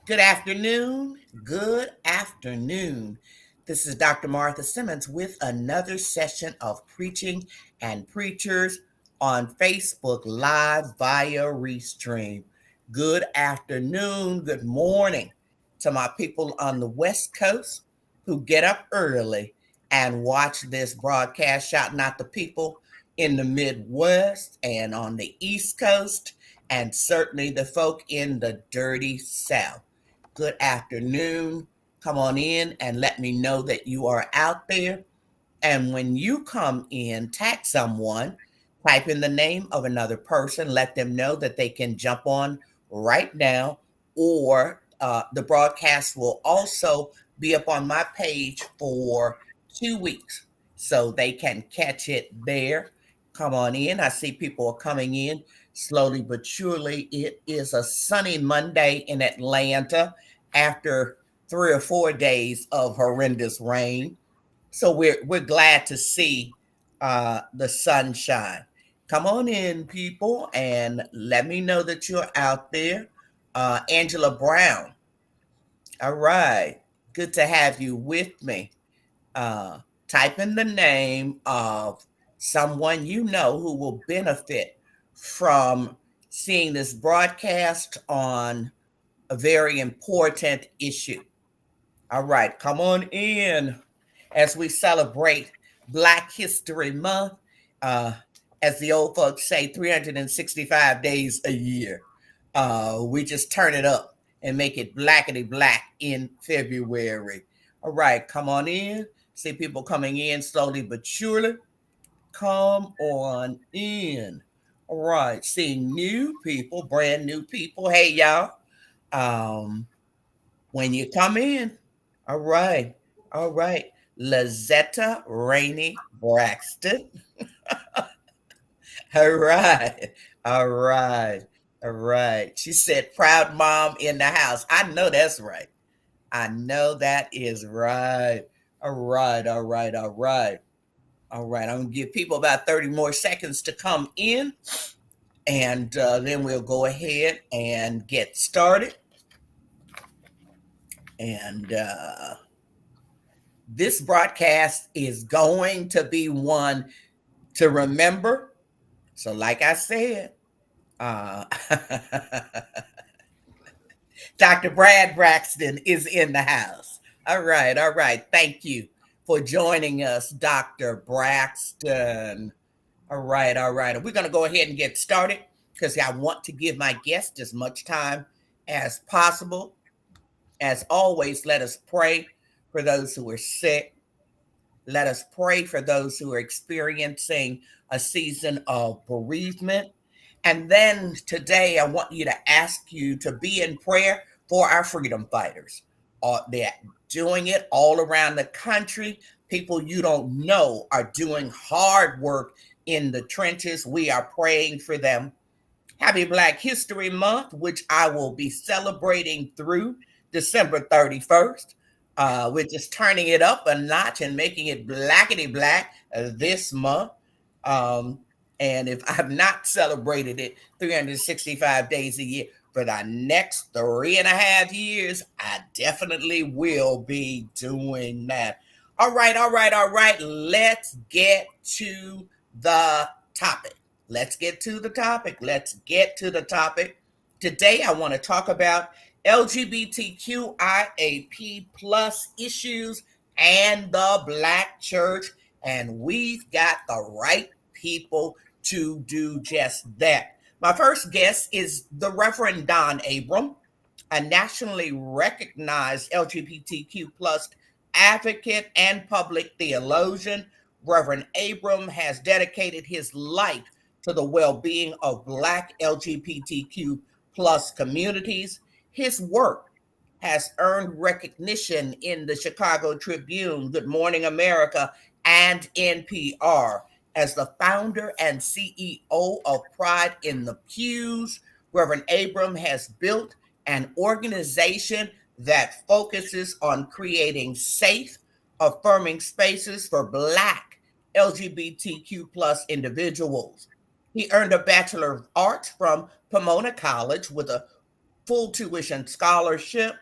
Good afternoon. Good afternoon. This is Dr. Martha Simmons with another session of Preaching and Preachers on Facebook Live via Restream. Good afternoon. Good morning to my people on the West Coast who get up early and watch this broadcast. Shouting out the people in the Midwest and on the East Coast, and certainly the folk in the dirty South. Good afternoon. Come on in and let me know that you are out there. And when you come in, tag someone, type in the name of another person, let them know that they can jump on right now, or the broadcast will also be up on my page for 2 weeks so they can catch it there. Come on in. I see people are coming in slowly but surely. It is a sunny Monday in Atlanta after 3 or 4 days of horrendous rain. So we're glad to see the sunshine. Come on in, people, and let me know that you're out there. Angela Brown. All right. Good to have you with me. Uh, Type in the name of someone you know who will benefit from seeing this broadcast on a very important issue. All right, come on in as we celebrate Black History Month. Uh, as the old folks say, 365 days a year. We just turn it up and make it blackety black in February. All right, come on in. See people coming in slowly but surely. Come on in. All right, seeing new people, brand new people. Hey, y'all. Um, when you come in, all right, all right. Lazetta Rainey Braxton. All right, all right, all right. She said, proud mom in the house. I know that's right. I know that is right. All right, all right, all right. All right, I'm going to give people about 30 more seconds to come in, and then we'll go ahead and get started. And this broadcast is going to be one to remember. So, like I said, uh, Dr. Brad Braxton is in the house. All right, all right. Thank you for joining us, Dr. Braxton. All right, all right. We're going to go ahead and get started because I want to give my guests as much time as possible. As always, let us pray for those who are sick. Let us pray for those who are experiencing a season of bereavement. And then today, I want you to ask you to be in prayer for our freedom fighters. They're doing it all around the country. People you don't know are doing hard work in the trenches. We are praying for them. Happy Black History Month, which I will be celebrating through December 31st. We're just turning it up a notch and making it blackety black this month. Um, and if I've not celebrated it 365 days a year for the next 3.5 years, I definitely will be doing that. All right, all right, all right. Let's get to the topic. Let's get to the topic. Let's get to the topic. Today, I want to talk about LGBTQIAP plus issues and the Black church. And we've got the right people to do just that. My first guest is the Reverend Don Abram, a nationally recognized LGBTQ plus advocate and public theologian. Reverend Abram has dedicated his life to the well-being of Black LGBTQ plus communities. His work has earned recognition in the Chicago Tribune, Good Morning America, and NPR. As the founder and CEO of Pride in the Pews, Reverend Abram has built an organization that focuses on creating safe, affirming spaces for Black LGBTQ plus individuals. He earned a Bachelor of Arts from Pomona College with a full tuition scholarship,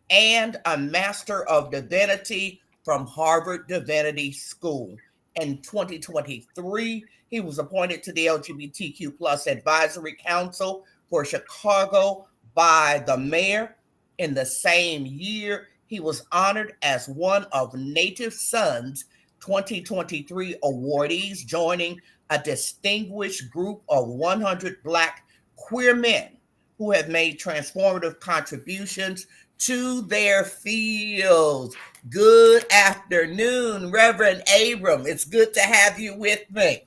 and a Master of Divinity from Harvard Divinity School. In 2023, he was appointed to the LGBTQ plus Advisory Council for Chicago by the mayor. In the same year, he was honored as one of Native Sons 2023 awardees, joining a distinguished group of 100 Black queer men who have made transformative contributions to their fields. Good afternoon, Reverend Abram. It's good to have you with me.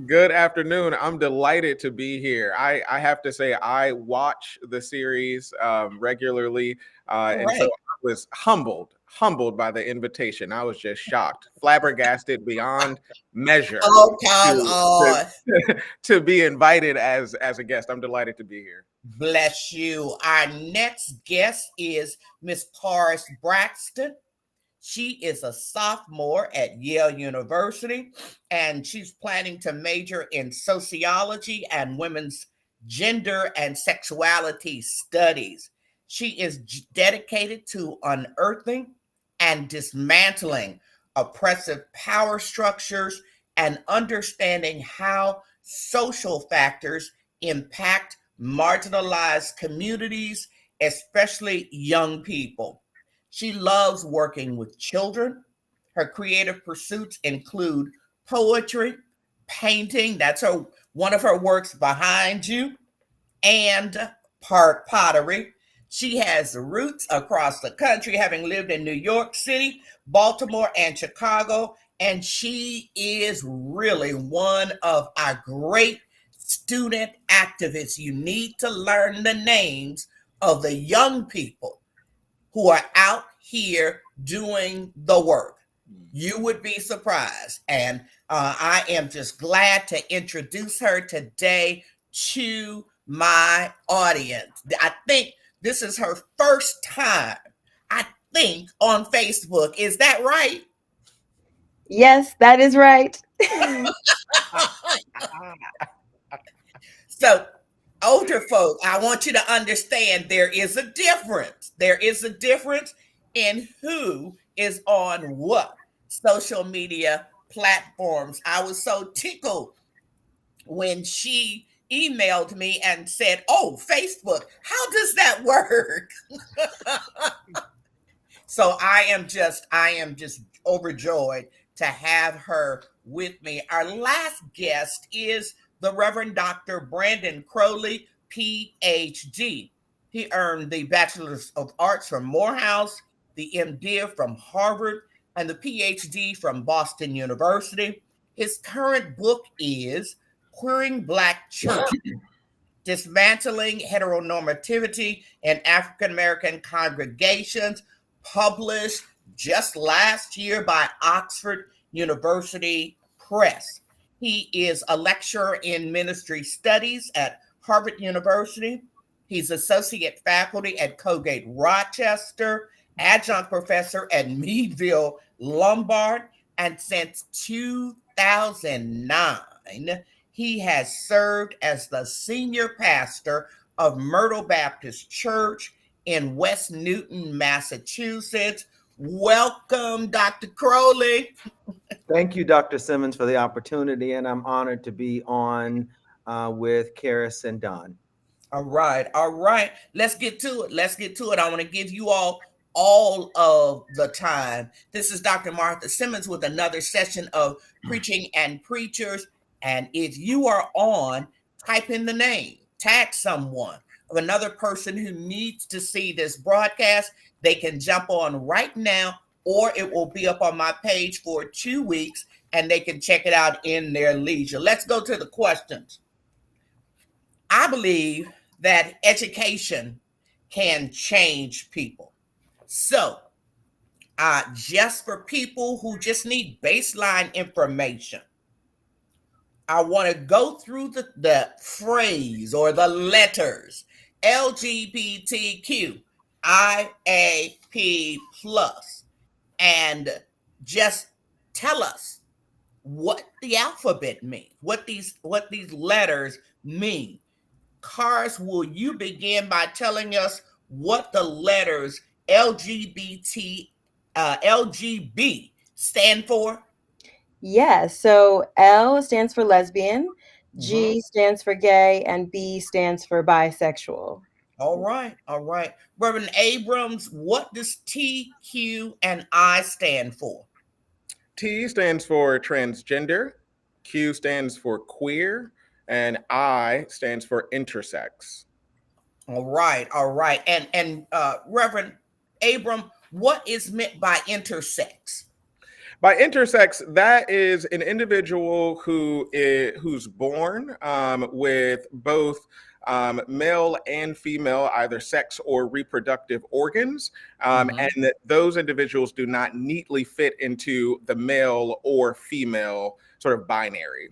Good afternoon. I'm delighted to be here. I have to say, I watch the series regularly. And so Right. I was humbled by the invitation. I was just shocked, flabbergasted beyond measure Oh, come to, on. to be invited as a guest. I'm delighted to be here. Bless you. Our next guest is Miss Karis Braxton. She is a sophomore at Yale University, and she's planning to major in sociology and women's gender and sexuality studies. She is dedicated to unearthing and dismantling oppressive power structures and understanding how social factors impact marginalized communities, especially young people. She loves working with children. Her creative pursuits include poetry, painting, that's one of her works behind you, and pottery. She has roots across the country, having lived in New York City, Baltimore, and Chicago. And she is really one of our great student activists. You need to learn the names of the young people who are out here doing the work. You would be surprised. And I am just glad to introduce her today to my audience. I think this is her first time, I think, on Facebook. Is that right? Yes, that is right. So, older folk, I want you to understand there is a difference. There is a difference in who is on what social media platforms. I was so tickled when she emailed me and said, "Oh, Facebook, how does that work?" So I am just overjoyed to have her with me. Our last guest is the Reverend Dr. Brandon Crowley, PhD. He earned the Bachelor's of Arts from Morehouse, the MDiv from Harvard, and the PhD from Boston University. His current book is Queering Black Church, Dismantling Heteronormativity in African American Congregations, published just last year by Oxford University Press. He is a lecturer in ministry studies at Harvard University. He's associate faculty at Colgate Rochester, adjunct professor at Meadville Lombard, and since 2009, he has served as the senior pastor of Myrtle Baptist Church in West Newton, Massachusetts. Welcome, Dr. Crowley. Thank you, Dr. Simmons, for the opportunity, and I'm honored to be on with Karis and Don. All right, all right. Let's get to it. Let's get to it. I want to give you all of the time. This is Dr. Martha Simmons with another session of Preaching and Preachers. And if you are on, type in the name, tag someone of another person who needs to see this broadcast. They can jump on right now, or it will be up on my page for 2 weeks and they can check it out in their leisure. Let's go to the questions. I believe that education can change people. So, just for people who just need baseline information, I want to go through the phrase or the letters LGBTQIAP plus and just tell us what the alphabet means, what these letters mean. Karis, will you begin by telling us what the letters LGB stand for? Yeah, so L stands for lesbian, Mhm. G stands for gay, and B stands for bisexual. All right, all right. Reverend Abrams, what does T, Q, and I stand for? T stands for transgender, Q stands for queer, and I stands for intersex. All right, all right. And Reverend Abram, what is meant by intersex? By intersex, that is an individual who's born with both male and female, either sex or reproductive organs, Mhm. and that those individuals do not neatly fit into the male or female sort of binary.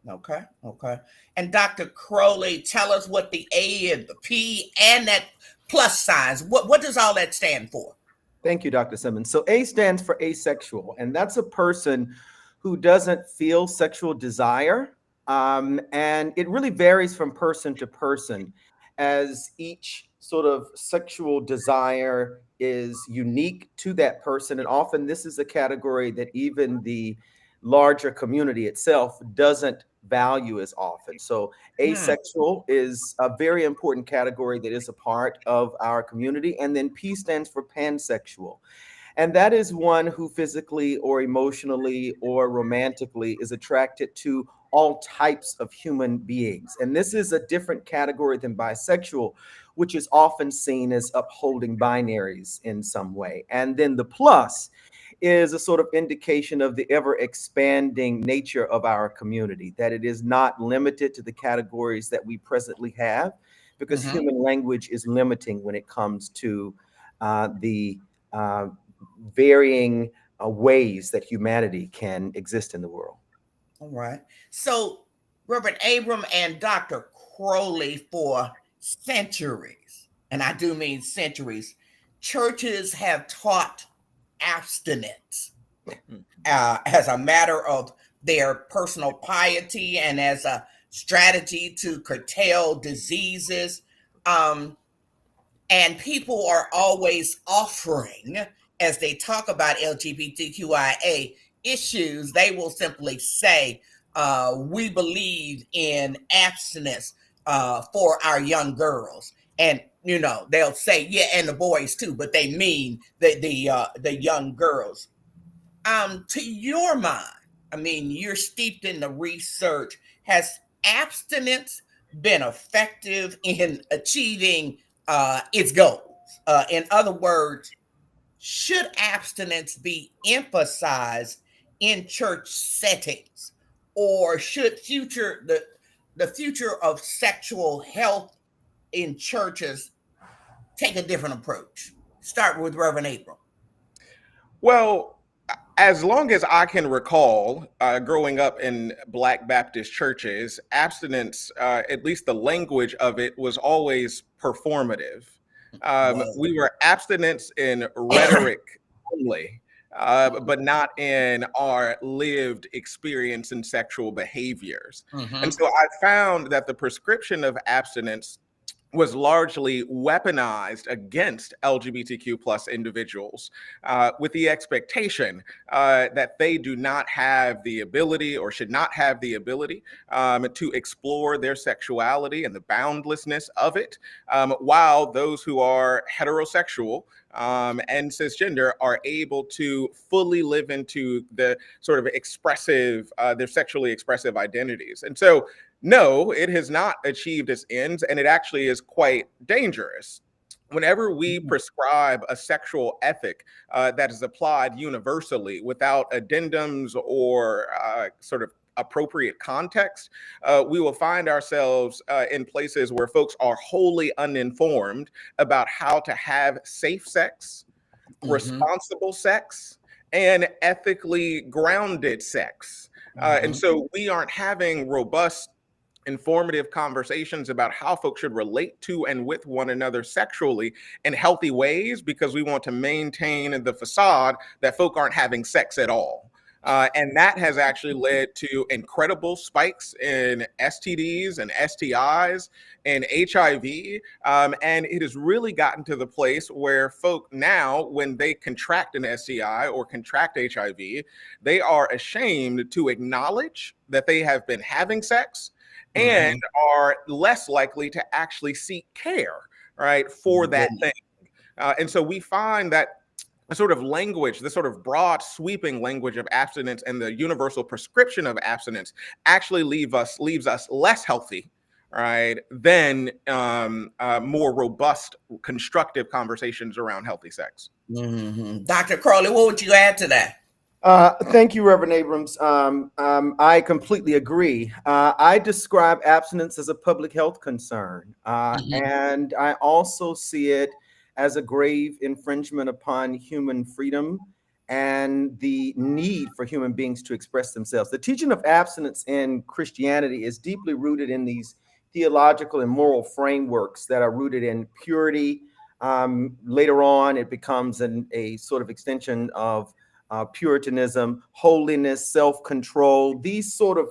Okay, okay. And Dr. Crowley, tell us what the A and the P and that plus signs, what does all that stand for? Thank you, Dr. Simmons. So A stands for asexual, and that's a person who doesn't feel sexual desire. And it really varies from person to person, as each sort of sexual desire is unique to that person. And often this is a category that even the larger community itself doesn't value as often. So Hmm. asexual is a very important category that is a part of our community. And then P stands for pansexual. And that is one who physically or emotionally or romantically is attracted to all types of human beings. And this is a different category than bisexual, which is often seen as upholding binaries in some way. And then the plus is a sort of indication of the ever expanding nature of our community, that it is not limited to the categories that we presently have, because Mhm. human language is limiting when it comes to the varying ways that humanity can exist in the world. All right. So, Reverend Abram and Dr. Crowley, for centuries, and I do mean centuries, churches have taught abstinence as a matter of their personal piety and as a strategy to curtail diseases. Um, and people are always offering, as they talk about LGBTQIA issues, they will simply say, we believe in abstinence for our young girls. And they'll say, yeah, and the boys too, but they mean the young girls. To your mind, I mean, you're steeped in the research. Has abstinence been effective in achieving its goals? In other words, should abstinence be emphasized in church settings, or should the future of sexual health in churches take a different approach? Start with Reverend April. Well, as long as I can recall, growing up in Black Baptist churches, abstinence, at least the language of it, was always performative. Whoa. We were abstinence in rhetoric only, but not in our lived experience in sexual behaviors. And Mm-hmm. so I found that the prescription of abstinence was largely weaponized against LGBTQ plus individuals, with the expectation that they do not have the ability or should not have the ability to explore their sexuality and the boundlessness of it, while those who are heterosexual and cisgender are able to fully live into the sort of their sexually expressive identities. And so no, it has not achieved its ends, and it actually is quite dangerous. Whenever we prescribe a sexual ethic that is applied universally without addendums or sort of appropriate context, we will find ourselves in places where folks are wholly uninformed about how to have safe sex, Mm-hmm. responsible sex, and ethically grounded sex. And Mm-hmm. so we aren't having robust informative conversations about how folks should relate to and with one another sexually in healthy ways, because we want to maintain the facade that folk aren't having sex at all. And that has actually led to incredible spikes in STDs and STIs and HIV. And it has really gotten to the place where folk now, when they contract an STI or contract HIV, they are ashamed to acknowledge that they have been having sex and are less likely to actually seek care, right, for that thing. And so we find that a sort of language, the sort of broad sweeping language of abstinence and the universal prescription of abstinence actually leaves us less healthy, right, than more robust, constructive conversations around healthy sex. Dr. Crowley, what would you add to that? Thank you, Reverend Abrams. I completely agree. I describe abstinence as a public health concern, and I also see it as a grave infringement upon human freedom and the need for human beings to express themselves. The teaching of abstinence in Christianity is deeply rooted in these theological and moral frameworks that are rooted in purity. Later on, it becomes a sort of extension of Puritanism, holiness, self-control, these sort of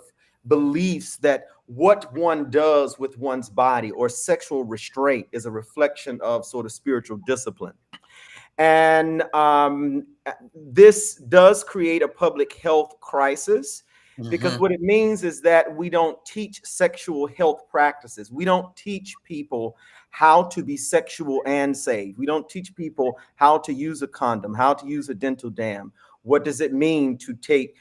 beliefs that what one does with one's body or sexual restraint is a reflection of sort of spiritual discipline. And this does create a public health crisis, because what it means is that we don't teach sexual health practices. We don't teach people how to be sexual and safe. We don't teach people how to use a condom, how to use a dental dam. What does it mean to take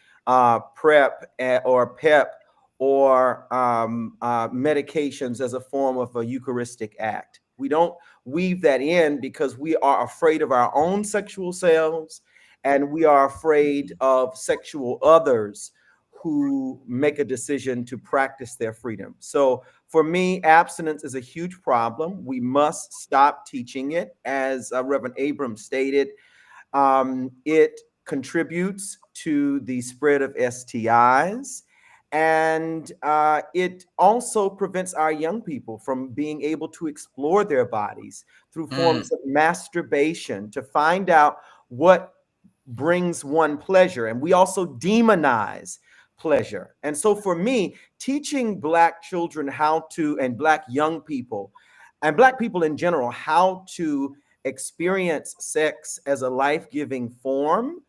PrEP or PEP or medications as a form of a Eucharistic act? We don't weave that in because we are afraid of our own sexual selves, and we are afraid of sexual others who make a decision to practice their freedom. So for me, abstinence is a huge problem. We must stop teaching it. As Reverend Abram stated, it contributes to the spread of STIs, and it also prevents our young people from being able to explore their bodies through forms of masturbation to find out what brings one pleasure. And we also demonize pleasure. And so for me, teaching Black children how to, and Black young people, and Black people in general, how to experience sex as a life-giving form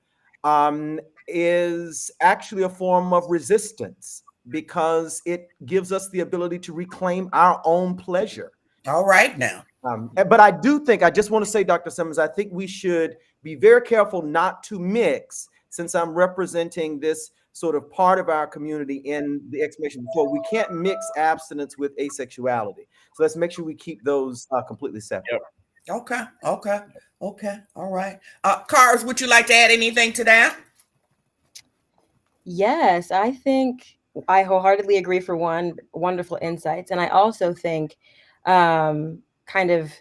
is actually a form of resistance, because it gives us the ability to reclaim our own pleasure. All right now. But I do think, I just want to say, Dr. Simmons, I think we should be very careful not to mix, since I'm representing this sort of part of our community in the exclamation before, we can't mix abstinence with asexuality. So let's make sure we keep those completely separate. Okay. All right. Karis, would you like to add anything to that? Yes, I think I wholeheartedly agree, for one, wonderful insights. And I also think kind of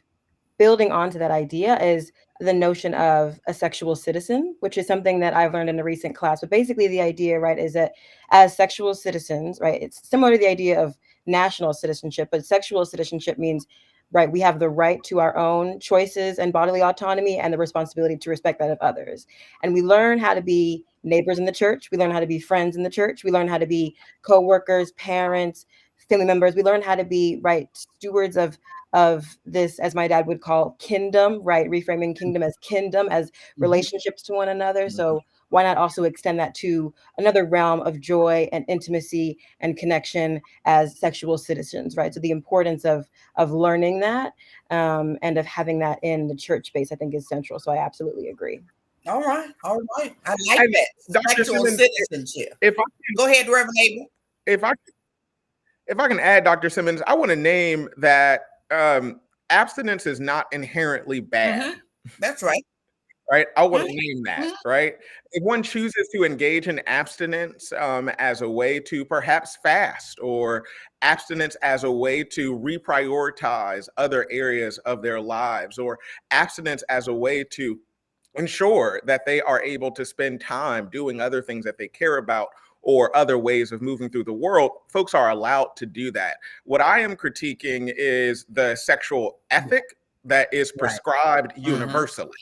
building onto that idea is the notion of a sexual citizen, which is something that I've learned in a recent class. But basically the idea, right, is that as sexual citizens, right, it's similar to the idea of national citizenship, but sexual citizenship means, right, we have the right to our own choices and bodily autonomy and the responsibility to respect that of others. And we learn how to be neighbors in the church. We learn how to be friends in the church. We learn how to be co-workers, parents, family members. We learn how to be, right, stewards of this, as my dad would call, kingdom, right? Reframing kingdom as relationships to one another. So why not also extend that to another realm of joy and intimacy and connection as sexual citizens, right? So the importance of learning that and of having that in the church space, I think, is central. So I absolutely agree. All right. I like that. Dr. Sexual Simmons, citizenship. Go ahead, Reverend Abram. If I can add, Dr. Simmons, I want to name that abstinence is not inherently bad. That's right. Right. I want to name that. Right. If one chooses to engage in abstinence as a way to perhaps fast, or abstinence as a way to reprioritize other areas of their lives, or abstinence as a way to ensure that they are able to spend time doing other things that they care about, or other ways of moving through the world, folks are allowed to do that. What I am critiquing is the sexual ethic that is prescribed universally.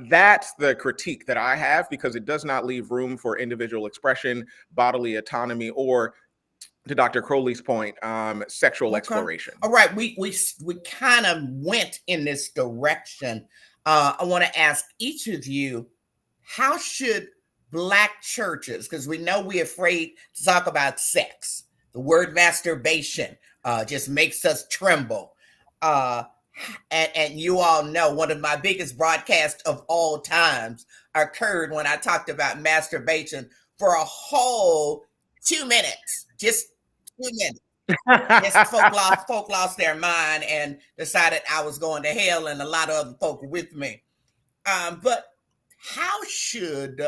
That's the critique that I have, because it does not leave room for individual expression, bodily autonomy, or, to Dr. Crowley's point, sexual exploration. All right, we kind of went in this direction. I want to ask each of you, how should Black churches, because we know we're afraid to talk about sex. The word masturbation just makes us tremble. And you all know one of my biggest broadcasts of all times occurred when I talked about masturbation for a whole 2 minutes, just 2 minutes. Yes, folk lost their mind and decided I was going to hell, and a lot of other folk with me. But how should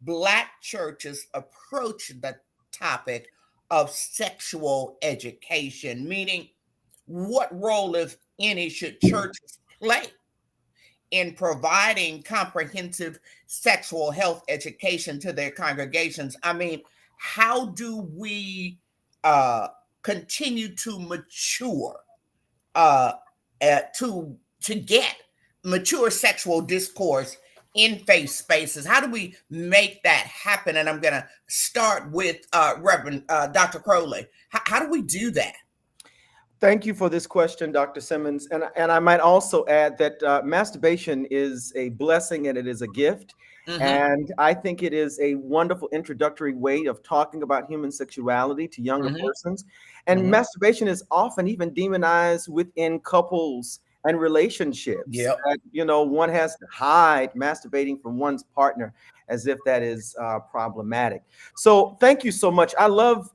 Black churches approach the topic of sexual education? Meaning, what role, if any, should churches play in providing comprehensive sexual health education to their congregations? I mean, how do we continue to mature to get mature sexual discourse in faith spaces? How do we make that happen? And I'm going to start with Reverend Dr. Crowley. How do we do that? Thank you for this question, Dr. Simmons. And I might also add that masturbation is a blessing and it is a gift. Mm-hmm. And I think it is a wonderful introductory way of talking about human sexuality to younger mm-hmm. persons. And mm-hmm. masturbation is often even demonized within couples and relationships. Yep. One has to hide masturbating from one's partner as if that is problematic. So thank you so much. I love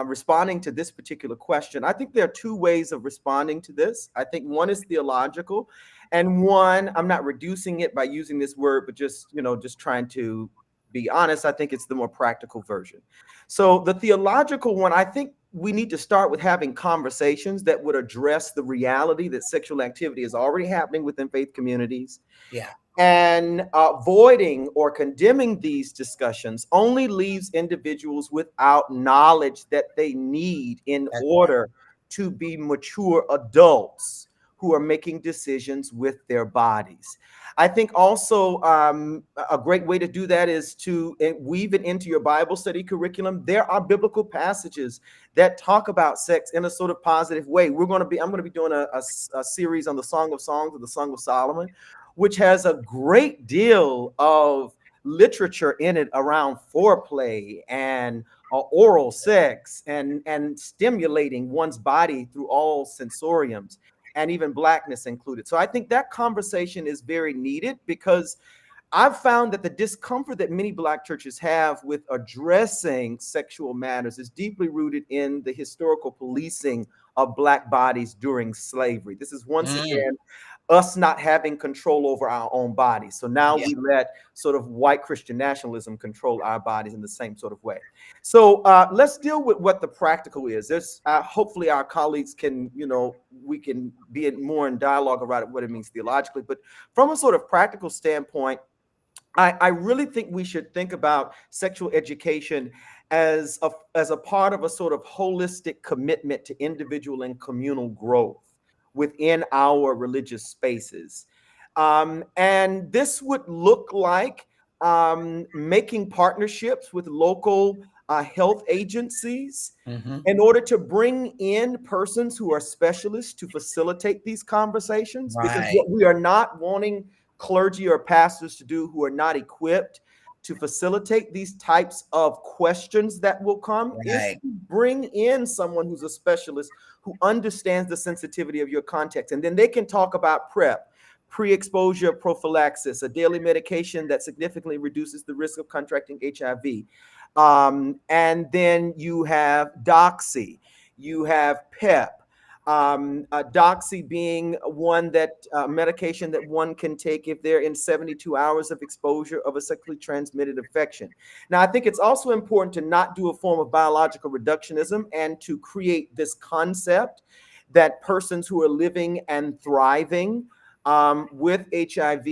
responding to this particular question. I think there are two ways of responding to this. I think one is theological, and one, I'm not reducing it by using this word, but just trying to be honest, I think it's the more practical version. So the theological one, I think we need to start with having conversations that would address the reality that sexual activity is already happening within faith communities. Yeah. And avoiding or condemning these discussions only leaves individuals without knowledge that they need in order to be mature adults who are making decisions with their bodies. I think also a great way to do that is to weave it into your Bible study curriculum. There are biblical passages that talk about sex in a sort of positive way. I'm going to be doing a series on the Song of Songs or the Song of Solomon, which has a great deal of literature in it around foreplay and oral sex and stimulating one's body through all sensoriums, and even Blackness included. So I think that conversation is very needed, because I've found that the discomfort that many Black churches have with addressing sexual matters is deeply rooted in the historical policing of Black bodies during slavery. This is once again us not having control over our own bodies. So now we let sort of white Christian nationalism control our bodies in the same sort of way. So let's deal with what the practical is. There's hopefully our colleagues can, we can be more in dialogue about what it means theologically. But from a sort of practical standpoint, I really think we should think about sexual education as a part of a sort of holistic commitment to individual and communal growth within our religious spaces. And this would look like making partnerships with local health agencies in order to bring in persons who are specialists to facilitate these conversations. Right. Because what we are not wanting clergy or pastors to do who are not equipped to facilitate these types of questions that will come is to bring in someone who's a specialist who understands the sensitivity of your context. And then they can talk about PrEP, pre-exposure prophylaxis, a daily medication that significantly reduces the risk of contracting HIV. And then you have Doxy, you have PEP, Doxy being one that medication that one can take if they're in 72 hours of exposure of a sexually transmitted infection. Now, I think it's also important to not do a form of biological reductionism and to create this concept that persons who are living and thriving with HIV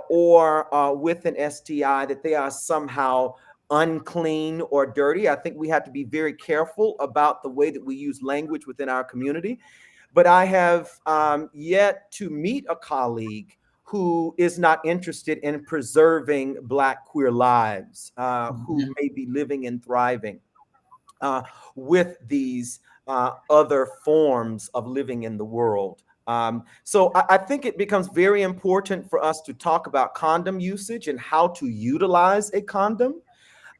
or with an STI, that they are somehow unclean or dirty. I think we have to be very careful about the way that we use language within our community. But I have yet to meet a colleague who is not interested in preserving Black queer lives, who may be living and thriving with these other forms of living in the world. So I think it becomes very important for us to talk about condom usage and how to utilize a condom,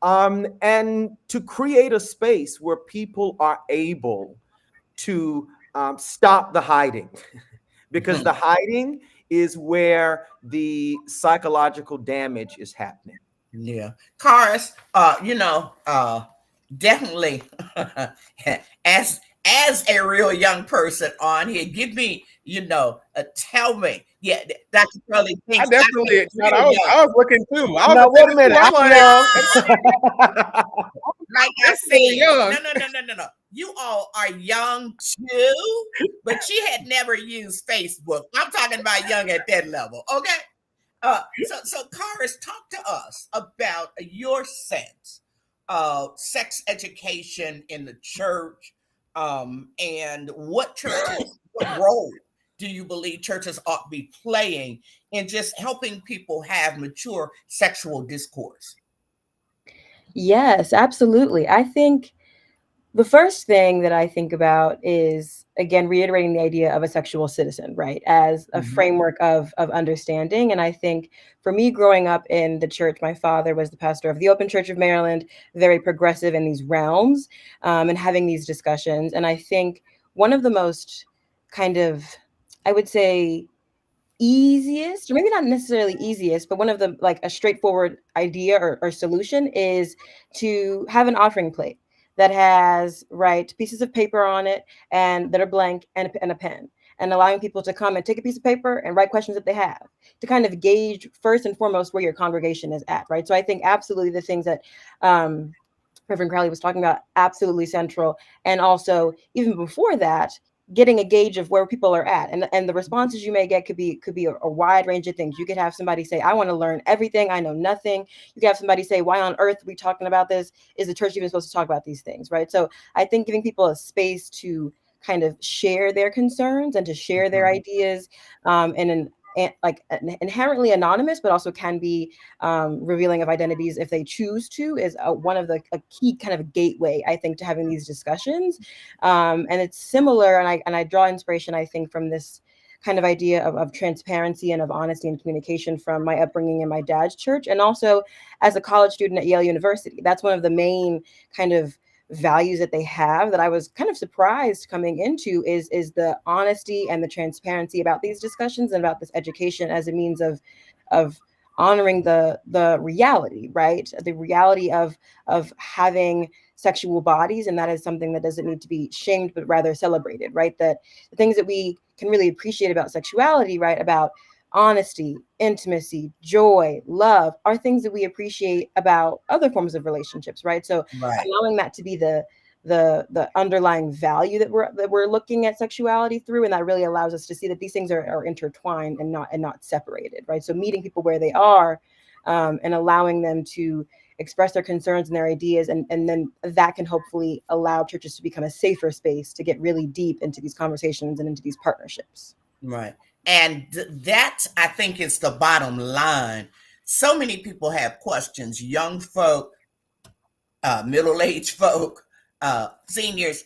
and to create a space where people are able to stop the hiding, because the hiding is where the psychological damage is happening. Yeah. Karis, definitely as a real young person on here, give me, tell me. Yeah, Dr. Crowley I thinks I definitely, look real young. I was looking too. I was Now, wait a looking minute. too. I'm I'm like, young. Like I that's really said, young. no. You all are young too, but she had never used Facebook. I'm talking about young at that level, okay? So Karis, talk to us about your sense of sex education in the church, and what role do you believe churches ought to be playing in just helping people have mature sexual discourse? Yes, absolutely. I think the first thing that I think about is, again, reiterating the idea of a sexual citizen, right, as a framework of understanding. And I think for me, growing up in the church, my father was the pastor of the Open Church of Maryland, very progressive in these realms, and having these discussions. And I think one of the most kind of, I would say, easiest, or maybe not necessarily easiest, but one of the, like, a straightforward idea or solution is to have an offering plate that has, right, pieces of paper on it and that are blank, and a pen, and allowing people to come and take a piece of paper and write questions that they have, to kind of gauge first and foremost where your congregation is at, right? So I think absolutely the things that Reverend Crowley was talking about, absolutely central. And also, even before that, getting a gauge of where people are at, and the responses you may get could be a wide range of things. You could have somebody say, I want to learn everything, I know nothing. You could have somebody say, why on earth are we talking about this? Is the church even supposed to talk about these things, right? So I think giving people a space to kind of share their concerns and to share their ideas, like inherently anonymous, but also can be revealing of identities if they choose to, is one of a key kind of gateway, I think, to having these discussions. And it's similar, and I draw inspiration, I think, from this kind of idea of transparency and of honesty and communication from my upbringing in my dad's church, and also as a college student at Yale University. That's one of the main kind of values that they have that I was kind of surprised coming into, is the honesty and the transparency about these discussions and about this education as a means of honoring the reality, right? The reality of having sexual bodies, and that is something that doesn't need to be shamed but rather celebrated, right? That the things that we can really appreciate about sexuality, right, about honesty, intimacy, joy, love, are things that we appreciate about other forms of relationships, right? So Right. allowing that to be the underlying value that we're looking at sexuality through, and that really allows us to see that these things are intertwined and not separated, right? So meeting people where they are, and allowing them to express their concerns and their ideas, and then that can hopefully allow churches to become a safer space to get really deep into these conversations and into these partnerships. Right. And that, I think, is the bottom line. So many people have questions, young folk, middle-aged folk, seniors.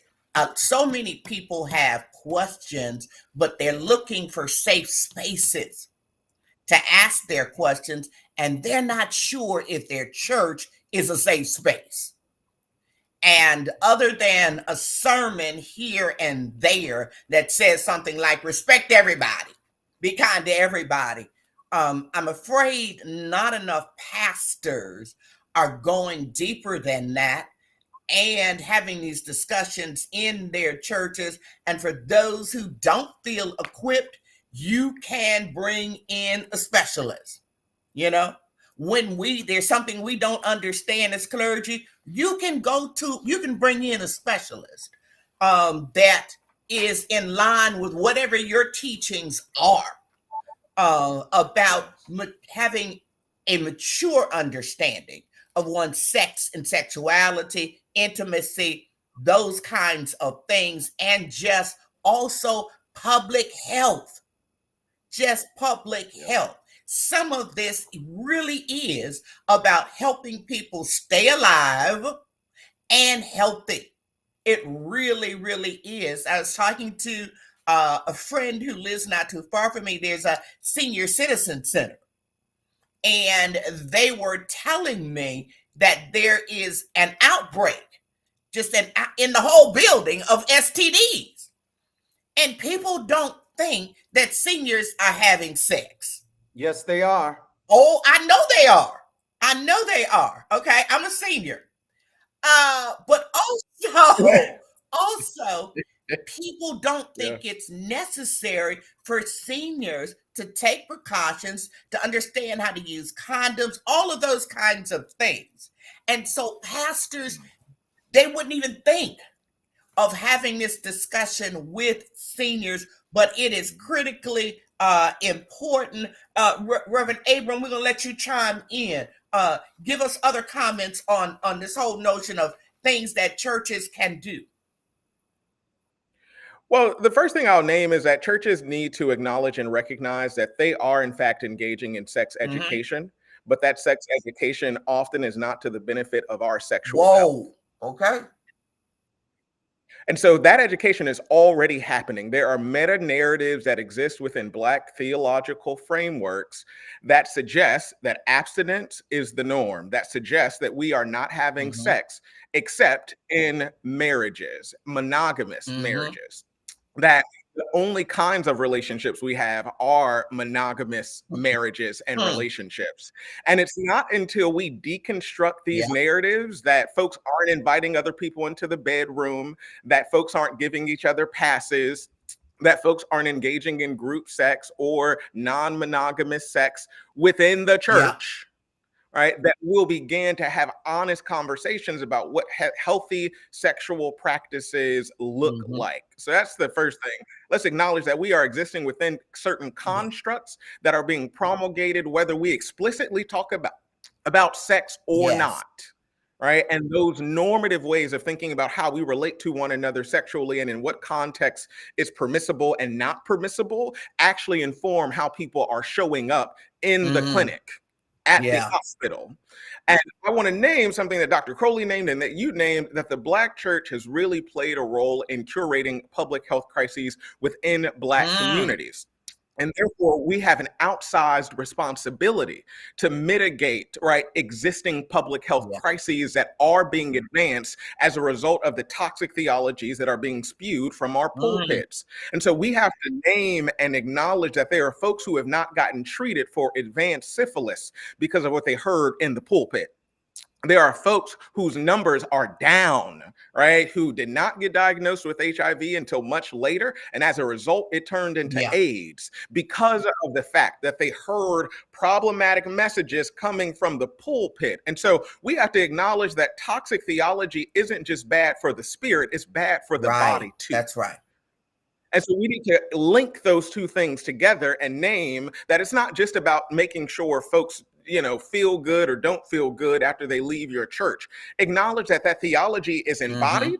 So many people have questions, but they're looking for safe spaces to ask their questions, and they're not sure if their church is a safe space. And other than a sermon here and there that says something like, respect everybody, be kind to everybody, I'm afraid not enough pastors are going deeper than that and having these discussions in their churches. And for those who don't feel equipped, you can bring in a specialist. When there's something we don't understand as clergy, you can bring in a specialist that is in line with whatever your teachings are, about having a mature understanding of one's sex and sexuality, intimacy, those kinds of things, and just also public health. just public health. Some of this really is about helping people stay alive and healthy. It really, really is. I was talking to a friend who lives not too far from me. There's a senior citizen center. And they were telling me that there is an outbreak just in the whole building of STDs. And people don't think that seniors are having sex. Yes, they are. Oh, I know they are. I know they are. Okay, I'm a senior. But also, people don't think it's necessary for seniors to take precautions, to understand how to use condoms, all of those kinds of things. And so pastors, they wouldn't even think of having this discussion with seniors, but it is critically important. Reverend Abram, we're going to let you chime in. Give us other comments on this whole notion of things that churches can do. Well, the first thing I'll name is that churches need to acknowledge and recognize that they are, in fact, engaging in sex education, but that sex education often is not to the benefit of our sexual health. Okay. And so that education is already happening. There are meta narratives that exist within Black theological frameworks that suggest that abstinence is the norm, that suggests that we are not having sex except in marriages, monogamous marriages, that the only kinds of relationships we have are monogamous marriages and relationships. And it's not until we deconstruct these narratives that folks aren't inviting other people into the bedroom, that folks aren't giving each other passes, that folks aren't engaging in group sex or non-monogamous sex within the church. Right, that we'll begin to have honest conversations about what healthy sexual practices look like. So that's the first thing. Let's acknowledge that we are existing within certain constructs that are being promulgated, whether we explicitly talk about sex or not. Right, and those normative ways of thinking about how we relate to one another sexually and in what context is permissible and not permissible actually inform how people are showing up in the clinic, at the hospital. And I want to name something that Dr. Crowley named and that you named, that the Black church has really played a role in curating public health crises within Black communities. And therefore, we have an outsized responsibility to mitigate, right, existing public health crises that are being advanced as a result of the toxic theologies that are being spewed from our pulpits. And so we have to name and acknowledge that there are folks who have not gotten treated for advanced syphilis because of what they heard in the pulpit. There are folks whose numbers are down, right, who did not get diagnosed with HIV until much later. And as a result, it turned into AIDS because of the fact that they heard problematic messages coming from the pulpit. And so we have to acknowledge that toxic theology isn't just bad for the spirit, it's bad for the body too. That's right. And so we need to link those two things together and name that it's not just about making sure folks, you know, feel good or don't feel good after they leave your church. Acknowledge that that theology is embodied,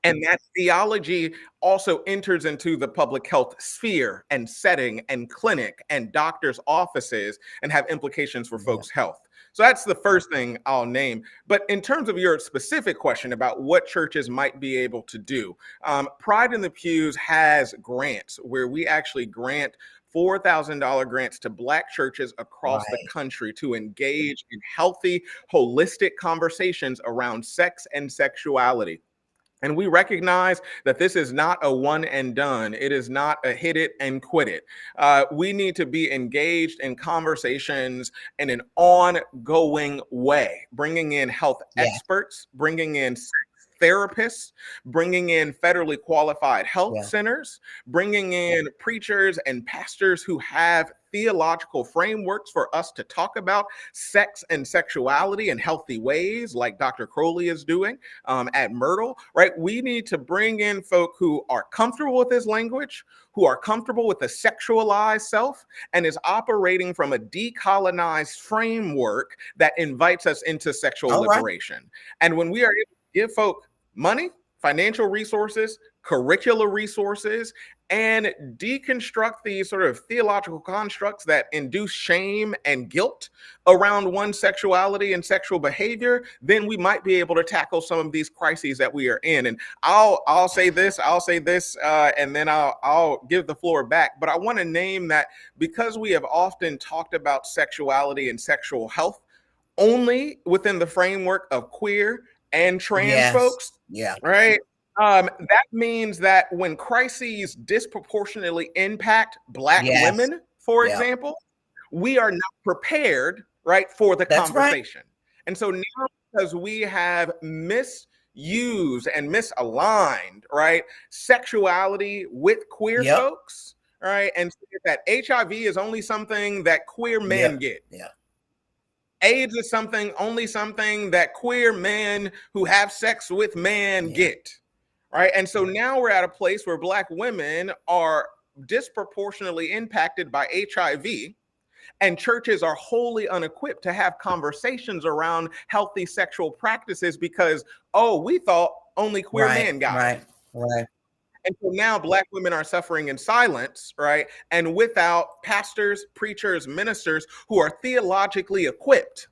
and that theology also enters into the public health sphere and setting and clinic and doctors' offices and have implications for folks' health. So that's the first thing I'll name. But in terms of your specific question about what churches might be able to do, Pride in the Pews has grants where we actually grant $4,000 grants to Black churches across the country to engage in healthy, holistic conversations around sex and sexuality. And we recognize that this is not a one and done. It is not a hit it and quit it. We need to be engaged in conversations in an ongoing way, bringing in health experts, bringing in therapists, bringing in federally qualified health centers, bringing in preachers and pastors who have theological frameworks for us to talk about sex and sexuality in healthy ways, like Dr. Crowley is doing at Myrtle, right? We need to bring in folk who are comfortable with this language, who are comfortable with the sexualized self, and is operating from a decolonized framework that invites us into sexual liberation. And when we are able to give folk money, financial resources, curricular resources, and deconstruct these sort of theological constructs that induce shame and guilt around one's sexuality and sexual behavior, then we might be able to tackle some of these crises that we are in. And I'll say this, and then I'll give the floor back. But I want to name that because we have often talked about sexuality and sexual health only within the framework of queer and trans folks, right? That means that when crises disproportionately impact Black women, for example, we are not prepared, right, for the conversation. And so now, because we have misused and misaligned, right, sexuality with queer folks, right, and that HIV is only something that queer men get. AIDS is only something that queer men who have sex with men get. Right. And so now we're at a place where Black women are disproportionately impacted by HIV, and churches are wholly unequipped to have conversations around healthy sexual practices because, we thought only queer men got it. And so now Black women are suffering in silence, right? And without pastors, preachers, ministers who are theologically equipped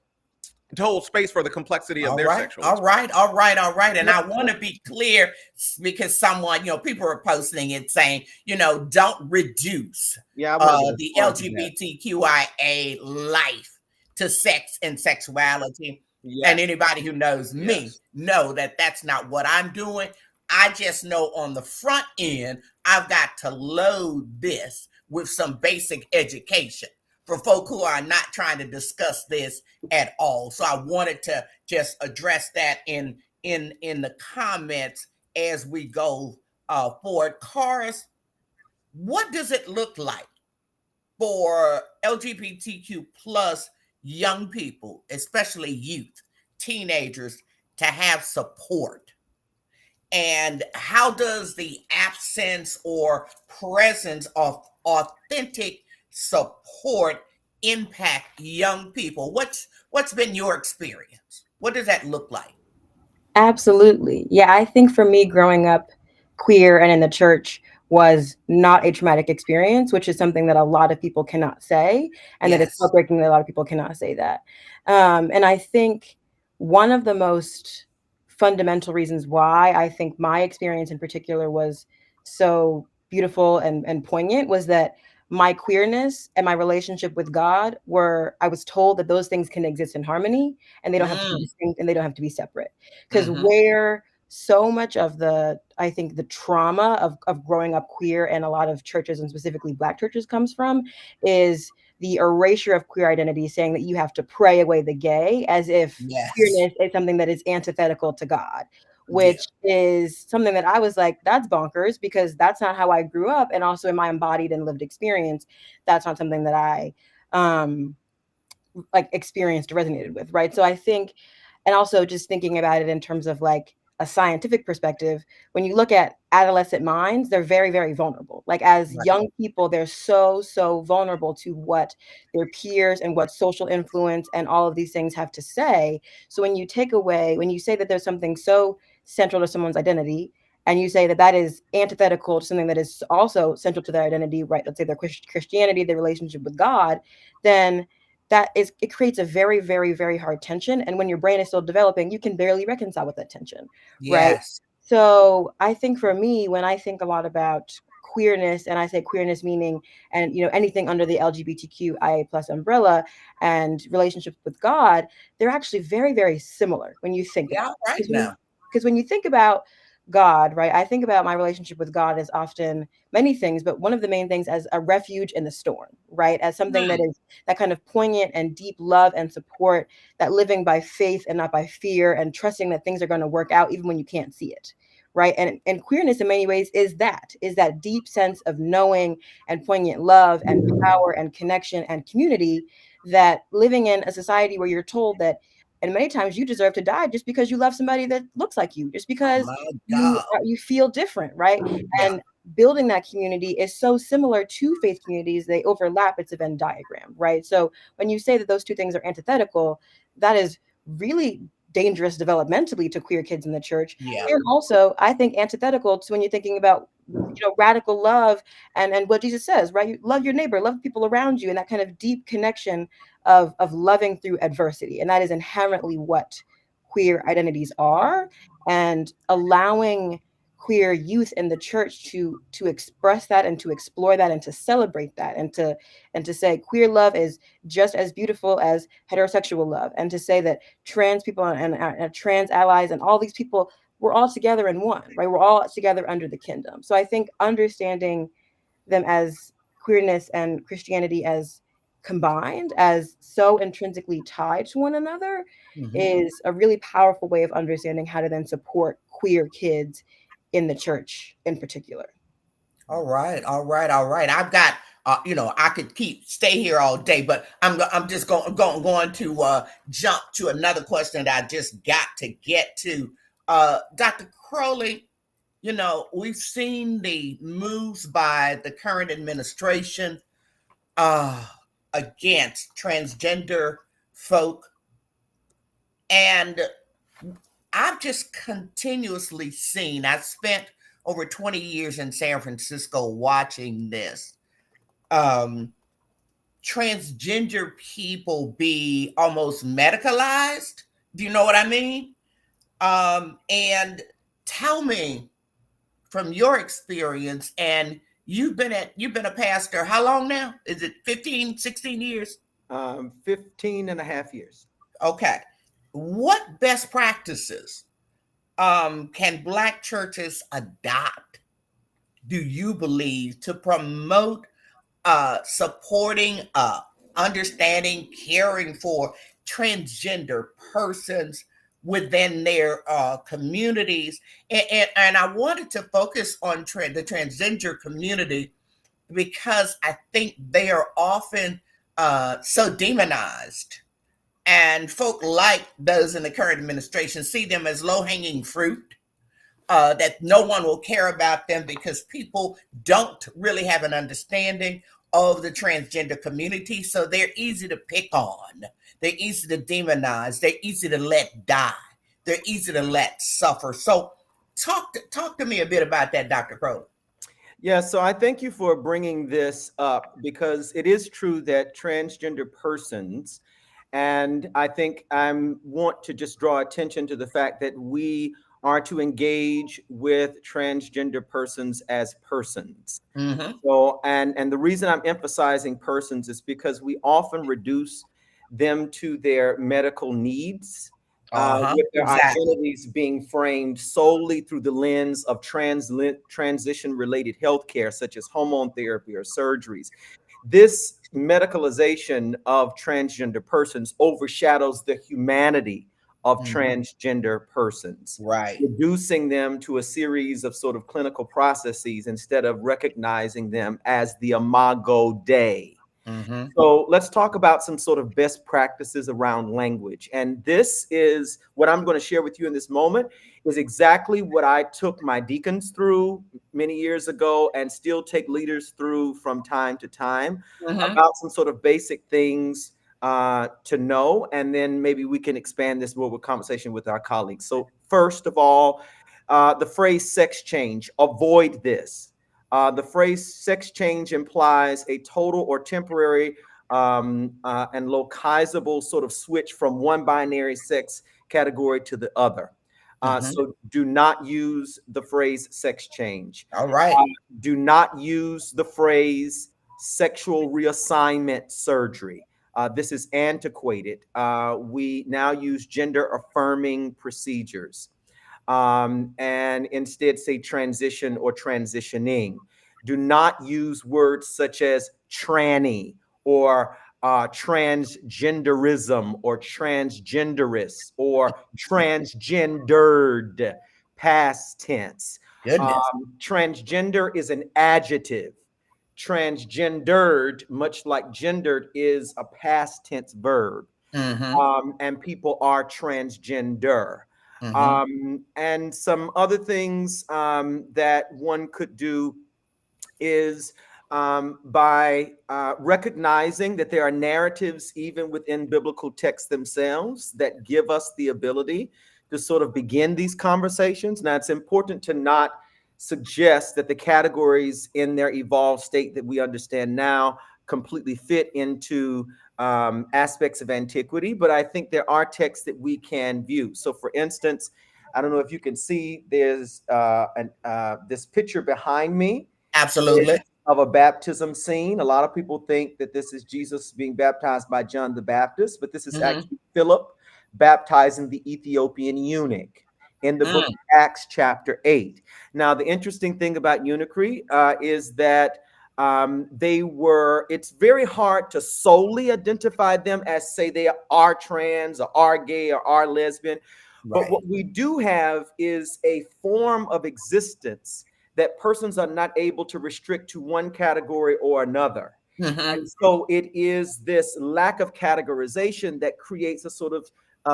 to hold space for the complexity of their sexual experience. All right. And I want to be clear because someone, people are posting it saying, don't reduce the LGBTQIA life to sex and sexuality. And anybody who knows me know that that's not what I'm doing. I just know on the front end, I've got to load this with some basic education for folk who are not trying to discuss this at all. So I wanted to just address that in the comments as we go forward. Karis, what does it look like for LGBTQ plus young people, especially youth, teenagers, to have support? And how does the absence or presence of authentic support impact young people? What's been your experience? What does that look like? Absolutely. Yeah, I think for me, growing up queer and in the church was not a traumatic experience, which is something that a lot of people cannot say, and that it's heartbreaking that a lot of people cannot say that. And I think one of the most fundamental reasons why I think my experience in particular was so beautiful and poignant was that my queerness and my relationship with God I was told that those things can exist in harmony and they don't have to be distinct and they don't have to be separate. Because where so much of I think the trauma of growing up queer and a lot of churches and specifically Black churches comes from is the erasure of queer identity, saying that you have to pray away the gay as if queerness is something that is antithetical to God, which is something that I was like, that's bonkers, because that's not how I grew up. And also in my embodied and lived experience, that's not something that I experienced or resonated with. Right. So I think, and also just thinking about it in terms of like a scientific perspective, when you look at adolescent minds, they're very, very vulnerable. Like as young people, they're so vulnerable to what their peers and what social influence and all of these things have to say. So when you say that there's something so central to someone's identity, and you say that that is antithetical to something that is also central to their identity, right? Let's say their Christianity, their relationship with God, then it creates a very, very, very hard tension. And when your brain is still developing, you can barely reconcile with that tension, right? So I think for me, when I think a lot about queerness, and I say queerness meaning, and anything under the LGBTQIA plus umbrella and relationship with God, they're actually very, very similar when you think about it. Because when you think about God, right, I think about my relationship with God as often many things, but one of the main things as a refuge in the storm, right? As something that is that kind of poignant and deep love and support, that living by faith and not by fear, and trusting that things are going to work out even when you can't see it, right? And queerness in many ways is that deep sense of knowing and poignant love and power and connection and community, that living in a society where you're told that, and many times you deserve to die just because you love somebody that looks like you, just because you feel different, right? And building that community is so similar to faith communities. They overlap. It's a Venn diagram, right? So when you say that those two things are antithetical, that is really dangerous developmentally to queer kids in the church. Yeah. And also, I think antithetical to when you're thinking about, radical love and what Jesus says, right? You love your neighbor, love people around you, and that kind of deep connection of loving through adversity. And that is inherently what queer identities are, and allowing queer youth in the church to express that and to explore that and to celebrate that and to say queer love is just as beautiful as heterosexual love, and to say that trans people and trans allies and all these people, we're all together in one, right? We're all together under the kingdom. So I think understanding them as queerness and Christianity as combined, as so intrinsically tied to one another, is a really powerful way of understanding how to then support queer kids in the church in particular. All right. I've got, I could stay here all day, but I'm just going to jump to another question that I just got to get to. Dr. Crowley, we've seen the moves by the current administration against transgender folk, and I've just continuously seen, I spent over 20 years in San Francisco watching this, transgender people be almost medicalized. Do you know what I mean? And tell me from your experience, and you've been a pastor, how long now? Is it 15, 16 years? 15 and a half years. Okay. What best practices can Black churches adopt, do you believe, to promote supporting, understanding, caring for transgender persons within their communities? And I wanted to focus on the transgender community because I think they are often so demonized. And folk like those in the current administration see them as low-hanging fruit, that no one will care about them because people don't really have an understanding of the transgender community. So they're easy to pick on. They're easy to demonize. They're easy to let die. They're easy to let suffer. So talk to me a bit about that, Dr. Crowley. Yeah, so I thank you for bringing this up, because it is true that transgender persons, and I think I want to just draw attention to the fact that we are to engage with transgender persons as persons. Mm-hmm. So, and the reason I'm emphasizing persons is because we often reduce them to their medical needs, with their identities being framed solely through the lens of transition-related healthcare, such as hormone therapy or surgeries. This medicalization of transgender persons overshadows the humanity of transgender persons, right? Reducing them to a series of sort of clinical processes instead of recognizing them as the imago Dei. Mm-hmm. So let's talk about some sort of best practices around language. And this is what I'm going to share with you in this moment, is exactly what I took my deacons through many years ago and still take leaders through from time to time, about some sort of basic things to know. And then maybe we can expand this more with conversation with our colleagues. So first of all, the phrase sex change, avoid this. The phrase sex change implies a total or temporary and localizable sort of switch from one binary sex category to the other. So do not use the phrase sex change. All right. Do not use the phrase sexual reassignment surgery. This is antiquated. We now use gender affirming procedures. And instead say transition or transitioning. Do not use words such as tranny or transgenderism or transgenderist or transgendered, past tense. Transgender is an adjective. Transgendered, much like gendered, is a past tense verb. And people are transgender. And some other things that one could do is by recognizing that there are narratives even within biblical texts themselves that give us the ability to sort of begin these conversations. Now, it's important to not suggest that the categories in their evolved state that we understand now completely fit into aspects of antiquity, but I think there are texts that we can view. So, for instance, I don't know if you can see, there's this picture behind me. Absolutely. Of a baptism scene. A lot of people think that this is Jesus being baptized by John the Baptist, but this is actually Philip baptizing the Ethiopian eunuch in the book of Acts chapter 8. Now, the interesting thing about eunuchry is that it's very hard to solely identify them as, say, they are trans or are gay or are lesbian. Right. But what we do have is a form of existence that persons are not able to restrict to one category or another. And so it is this lack of categorization that creates a sort of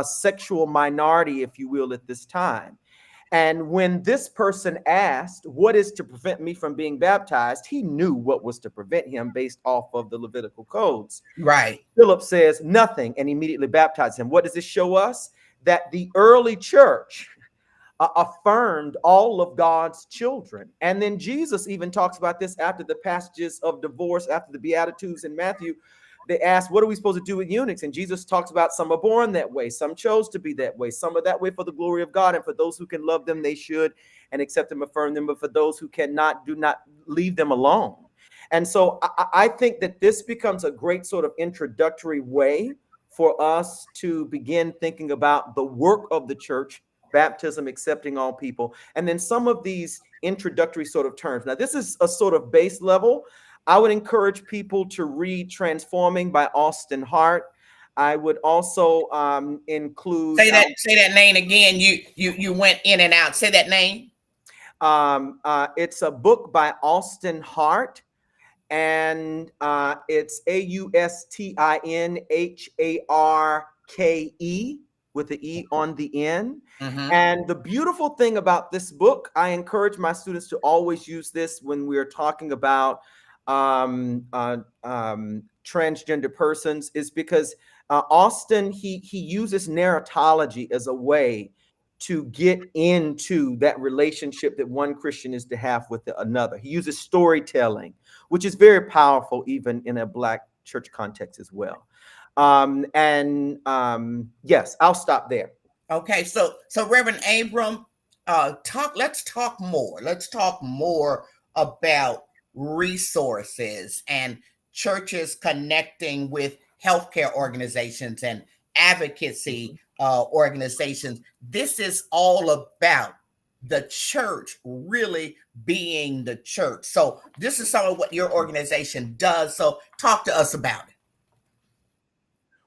sexual minority, if you will, at this time. And when this person asked, what is to prevent me from being baptized? He knew what was to prevent him based off of the Levitical codes. Right. Philip says nothing and immediately baptized him. What does this show us? That the early church affirmed all of God's children. And then Jesus even talks about this after the passages of divorce, after the Beatitudes in Matthew. They asked, what are we supposed to do with eunuchs? And Jesus talks about some are born that way. Some chose to be that way. Some are that way for the glory of God. And for those who can love them, they should, and accept them, affirm them. But for those who cannot, do not leave them alone. And so I think that this becomes a great sort of introductory way for us to begin thinking about the work of the church, baptism, accepting all people, and then some of these introductory sort of terms. Now, this is a sort of base level. I would encourage people to read Transforming by Austin Hart. I would also include... Say that name again. You went in and out. Say that name. It's a book by Austin Hart, and it's AustinHarke with the E on the end. And the beautiful thing about this book, I encourage my students to always use this when we're talking about transgender persons, is because Austin, he uses narratology as a way to get into that relationship that one Christian is to have with another. He uses storytelling, which is very powerful even in a Black church context as well. Yes, I'll stop there. Okay, so Reverend Abram, let's talk more. Let's talk more about resources and churches connecting with healthcare organizations and advocacy organizations. This is all about the church really being the church. So this is some of what your organization does. So talk to us about it.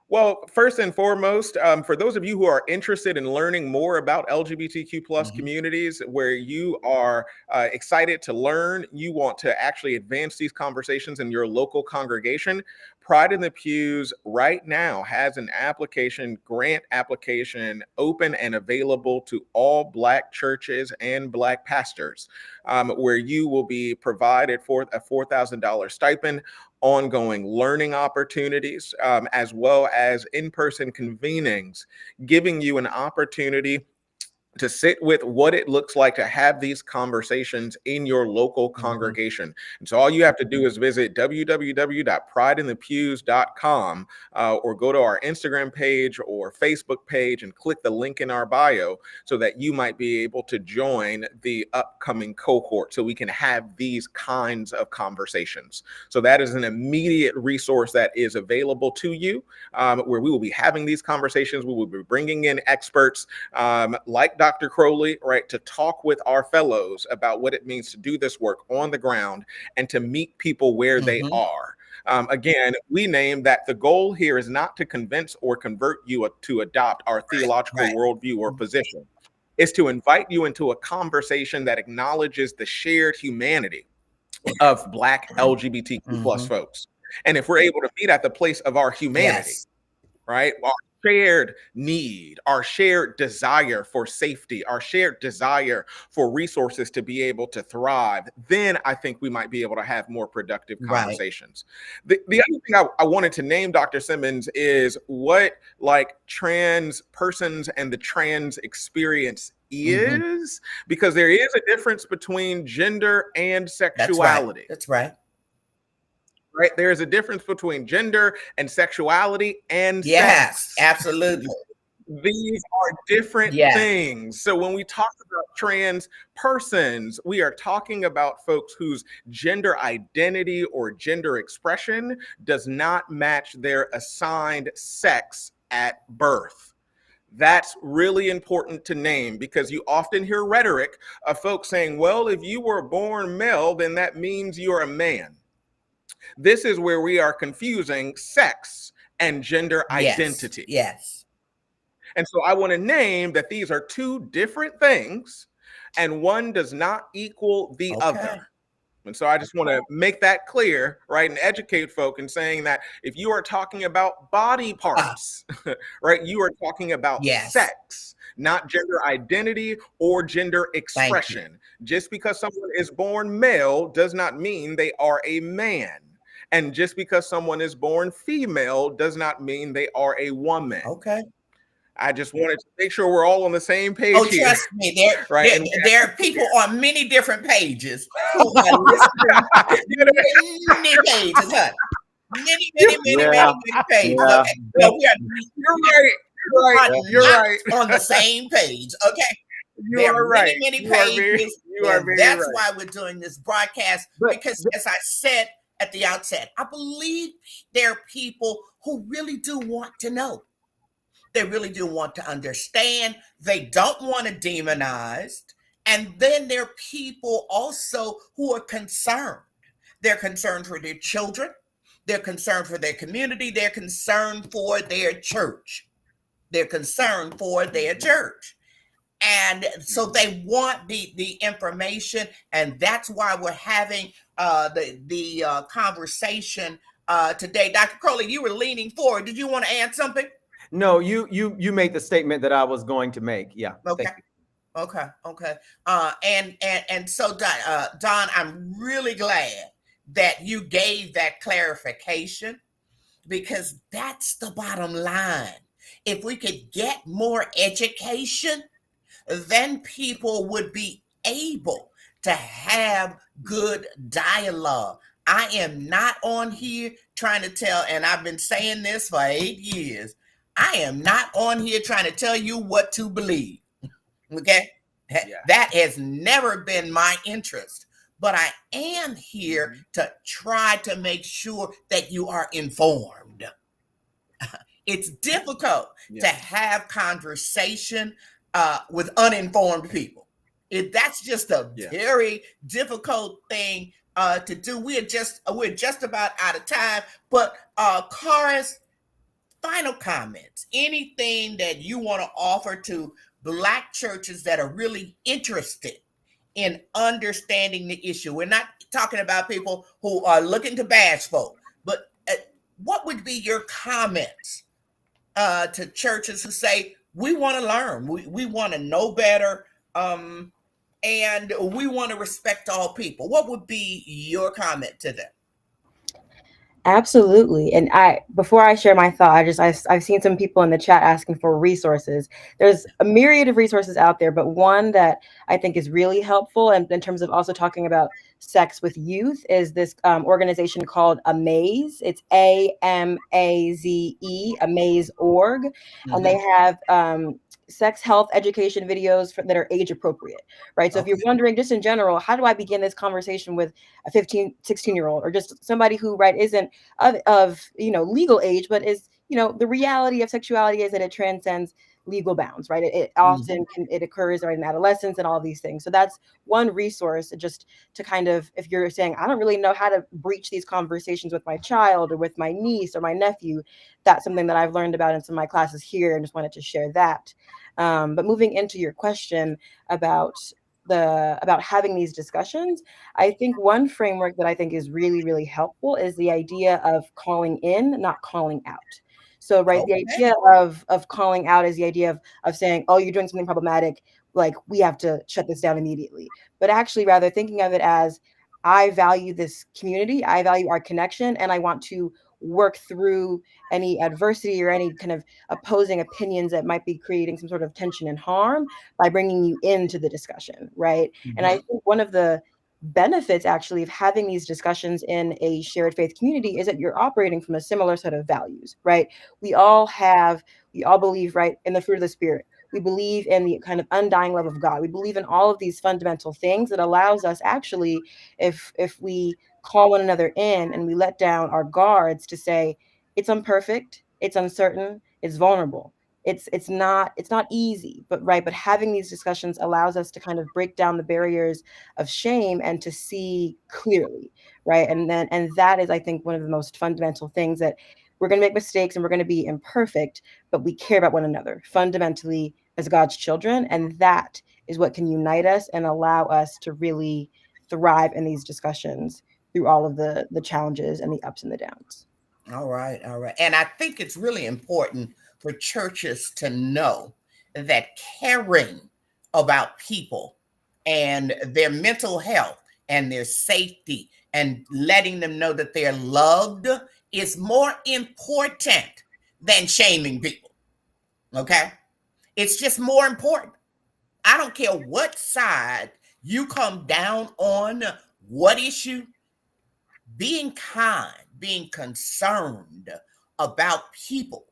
Well, first and foremost, for those of you who are interested in learning more about LGBTQ plus communities, where you are excited to learn, you want to actually advance these conversations in your local congregation, Pride in the Pews right now has an grant application open and available to all Black churches and Black pastors, where you will be provided for a $4,000 stipend, ongoing learning opportunities, as well as in-person convenings, giving you an opportunity to sit with what it looks like to have these conversations in your local congregation. And so all you have to do is visit www.prideinthepews.com or go to our Instagram page or Facebook page and click the link in our bio so that you might be able to join the upcoming cohort so we can have these kinds of conversations. So that is an immediate resource that is available to you, where we will be having these conversations. We will be bringing in experts like Dr. Crowley, right, to talk with our fellows about what it means to do this work on the ground and to meet people where they are. Again, we name that the goal here is not to convince or convert you to adopt our theological worldview or position. It's to invite you into a conversation that acknowledges the shared humanity of Black LGBTQ plus folks. And if we're able to meet at the place of our humanity, right? Our shared need, our shared desire for safety, our shared desire for resources to be able to thrive, then I think we might be able to have more productive conversations. Right. The other thing I wanted to name, Dr. Simmons, is what like trans persons and the trans experience is, because there is a difference between gender and sexuality. That's right. Right? There is a difference between gender and sexuality and yes, sex. Absolutely. These are different things. So when we talk about trans persons, we are talking about folks whose gender identity or gender expression does not match their assigned sex at birth. That's really important to name, because you often hear rhetoric of folks saying, well, if you were born male, then that means you're a man. This is where we are confusing sex and gender identity. Yes. And so I want to name that these are two different things, and one does not equal the other. And so I just want to make that clear, right, and educate folk in saying that if you are talking about body parts, right, you are talking about sex, not gender identity or gender expression. Just because someone is born male does not mean they are a man. And just because someone is born female does not mean they are a woman. I just wanted to make sure we're all on the same page here. Trust me, there are people on many different pages who are listening to many pages, huh? Many pages. Yeah. So You're right. On the same page. There are many pages. That's why we're doing this broadcast, because as I said at the outset, I believe there are people who really do want to know. They really do want to understand. They don't want to demonize. And then there are people also who are concerned. They're concerned for their children. They're concerned for their community. They're concerned for their church. They're concerned for their church. And so they want the information. And that's why we're having the conversation today. Dr. Crowley, you were leaning forward. Did you want to add something? No, you made the statement that I was going to make. Yeah. Okay. And so Don, I'm really glad that you gave that clarification, because that's the bottom line. If we could get more education, then people would be able to have good dialogue. I am not on here trying to tell, and I've been saying this for 8 years, I am not on here trying to tell you what to believe. Okay? That has never been my interest. But I am here to try to make sure that you are informed. It's difficult to have conversation with uninformed people. That's just a very difficult thing to do. We're just about out of time. But Karis, final comments, anything that you want to offer to Black churches that are really interested in understanding the issue? We're not talking about people who are looking to bash folk, but what would be your comments to churches who say, we want to learn, we want to know better, and we want to respect all people? What would be your comment to them? Absolutely. And before I share my thought, I've seen some people in the chat asking for resources. There's a myriad of resources out there, but one that I think is really helpful, and in terms of also talking about sex with youth, is this organization called Amaze. It's AMAZE, Amaze.org. And they have sex health education videos that are age appropriate, right? So if you're wondering, just in general, how do I begin this conversation with a 15, 16-year-old, or just somebody who, right, isn't of legal age, but is, the reality of sexuality is that it transcends legal bounds, right? It often it occurs right in adolescence and all of these things. So that's one resource, just to kind of, if you're saying, I don't really know how to breach these conversations with my child or with my niece or my nephew, that's something that I've learned about in some of my classes here, and just wanted to share that. But moving into your question about having these discussions, I think one framework that I think is really, really helpful is the idea of calling in, not calling out. So, right, the Okay. idea of calling out is the idea of saying, oh, you're doing something problematic, like we have to shut this down immediately. But actually, rather thinking of it as, I value this community, I value our connection, and I want to work through any adversity or any kind of opposing opinions that might be creating some sort of tension and harm by bringing you into the discussion, right? And I think one of the benefits actually of having these discussions in a shared faith community is that you're operating from a similar set of values, right? We all believe, right, in the fruit of the Spirit. We believe in the kind of undying love of God. We believe in all of these fundamental things that allows us actually, if we call one another in and we let down our guards to say, it's imperfect, it's uncertain, it's vulnerable. It's not easy, but right, but having these discussions allows us to kind of break down the barriers of shame and to see clearly, right? And that is, I think, one of the most fundamental things, that we're going to make mistakes and we're going to be imperfect, but we care about one another fundamentally as God's children, and that is what can unite us and allow us to really thrive in these discussions through all of the challenges and the ups and the downs. All right. And I think it's really important for churches to know that caring about people and their mental health and their safety and letting them know that they're loved is more important than shaming people. Okay? It's just more important. I don't care what side you come down on, what issue, being kind, being concerned about people